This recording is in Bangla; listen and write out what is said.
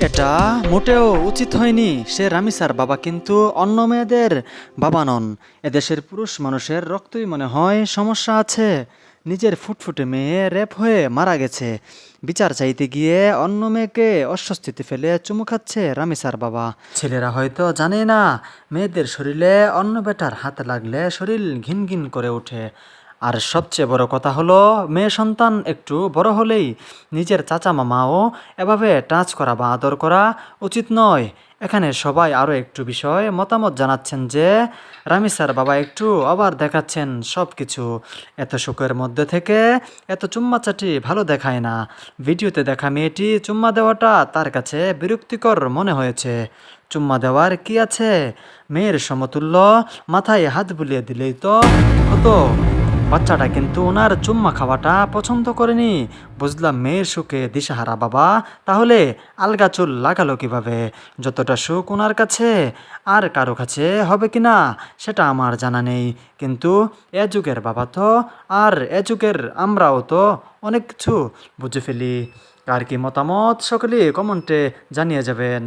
এটা মোটেও উচিত হয়নি। সে রামিসার বাবা কিন্তু অন্য মেয়েদের বাবা নন। এদেশের পুরুষ মানুষের রক্তই মনে হয় সমস্যা আছে। নিজের ফুটফুটে মেয়ে রেপ হয়ে মারা গেছে, বিচার চাইতে গিয়ে অন্য মেয়েকে অস্বস্তিতে ফেলে চুমু খাচ্ছে রামিসার বাবা। ছেলেরা হয়তো জানে না, মেয়েদের শরীরে অন্য বেটার হাত লাগলে শরীর ঘিন ঘিন করে ওঠে। আর সবচেয়ে বড় কথা হলো, মেয়ে সন্তান একটু বড় হলেই নিজের চাচা মামাও এভাবে টাচ করা বা আদর করা উচিত নয়। এখানে সবাই আরও একটু বিষয় মতামত জানাচ্ছেন যে রামিসার বাবা একটু আবার দেখাচ্ছেন সব কিছু। এত শোকের মধ্যে থেকে এত চুম্মাচাটি ভালো দেখায় না। ভিডিওতে দেখা মেয়েটি চুম্মা দেওয়াটা তার কাছে বিরক্তিকর মনে হয়েছে। চুম্মা দেওয়ার কি আছে? মেয়ের সমতুল্য মাথায় হাত বুলিয়ে দিলেই তো হতো। বাচ্চাটা কিন্তু ওনার চুম্মা খাওয়াটা পছন্দ করেনি। বুঝলাম মেয়ের সুখে দিশাহারা বাবা, তাহলে আলগা চুল লাগালো কিভাবে? যতটা সুখ ওনার কাছে আর কারো কাছে হবে কিনা সেটা আমার জানা নেই, কিন্তু এ যুগের বাবা তো, আর এ যুগের আমরাও তো অনেক কিছু বুঝে ফেলি। কার কি মতামত সকলেই কমেন্টে জানিয়ে যাবেন।